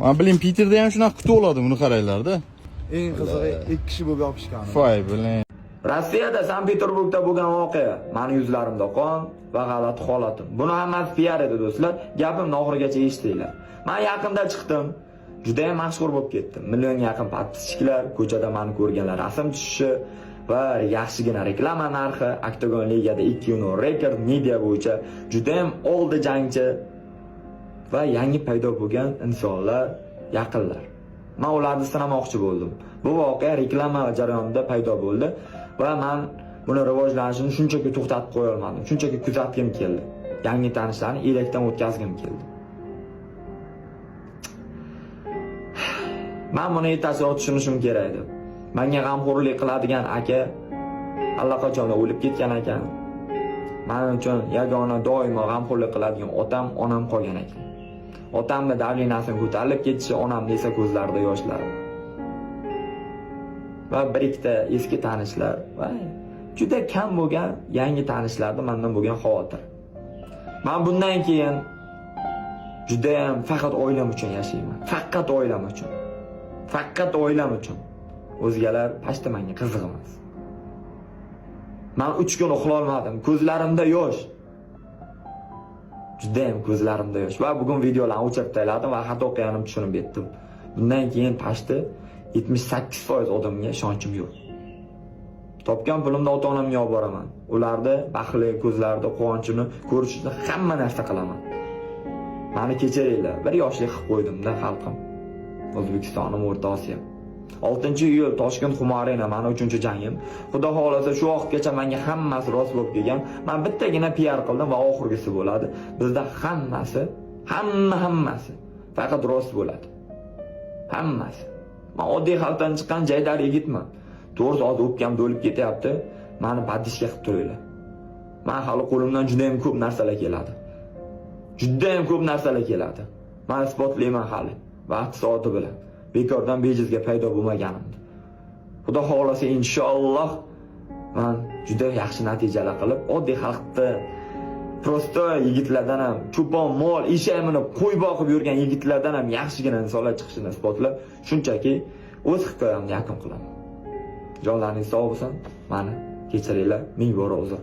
Men bilim Peterda ham shunaqa kutib oladi, buni qaranglar-da. Eng qizig'i 2 kishi bo'lib yopishgan. Voy bilan. Rossiyada Sankt-Peterburgda bo'lgan voqea meni yuzlarimda qon va g'alati holatim. Buni hammasi PR edi do'stlar. Gapimni oxirigacha eshitinglar. Men yaqinda chiqdim. Juda ham mashhur bo'lib ketdim. Millionga yaqin podpischilar, ko'chada meni ko'rganlar rasm tushishi va yaxshigina reklama narxi, Octagon Ligada 2 yil rekord media bo'yicha juda ham oldi jangchi va yangi paydo bo'lgan insonlar, yaqinlar. Men ularni sinamoqchi bo'ldim. Bu voqea reklama jarayonida paydo bo'ldi va men buni rivojlanishini shunchaki to'xtatib qo'ya olmadim. Shunchaki kuzatgim keldi. Yangi tanishlarni elakdan o'tkazgim keldi. Men buni ertasiga tushunishim kerak edi. Menga g'amxo'rlik qiladigan aka allaqachon o'lib ketgan ekan. Men uchun yagona doimo g'amxo'rlik qiladigan otam, onam qolgan ekan. Otamning davlinasini ko'tarilib ketishi, onamning esa ko'zlarida yoshlar. Va bir ikkita eski tanishlar va juda kam bo'lgan yangi tanishlarda mendan bo'lgan xavotir. Men bundan keyin juda ham faqat oilam uchun yashayman. Faqat oilam uchun. Faqat oilam uchun. O'zgalar pashta menga qiziq emas. Men 3 kun uxlay olmadim. Ko'zlarimda yosh. Juda ham ko'zlarimda yosh. Va bugun videolarni o'chirib tashladim va xato qilganim tushunib yetdim. Bundan keyin pashta 78% odamga ishonchim yo'q. Topgan pulimni ota-onamga olib boraman. Ularda baxtli ko'zlarida quvonchini ko'rish uchun hamma narsa qilaman. Meni kechiringlar. Bir yoshlik qilib qo'ydim-da xalqim. O'zbekistonim, O'rta Osiyo. 6-iyul Toshkent Xuma-Arena meni 3-jangim. Xudo xolasa shu vaqtgacha menga hammasi rost bo'lib kelgan. Men bittagina PR qildim va oxirgisi bo'ladi. Bizda hammasi faqat rost bo'ladi. Hammasi. Men oddiy xalqdan chiqqan jaydar yigitman. 4 soat o'pkamda o'lib ketyapti. Meni badishga qilib turinglar. Men hali qo'limdan juda ham ko'p narsalar keladi. Juda ham ko'p narsalar keladi. Men isbotlayman hali. Vaqt soati bilan. Bekordan bejizga paydo bo'lmaganimni. Xudo xolasa inshaalloh men juda yaxshi natijalar qilib, oddiy xalqda prosto yigitlardan ham, cho'pon, mol, eshak minib, qo'y boqib yurgan yigitlardan ham yaxshigina insonlar chiqishini isbotlab, shunchaki o'z hikoyamni yakun qilaman. Jonlaringiz sog' bo'lsin. Meni kechiringlar, ming bora uzr.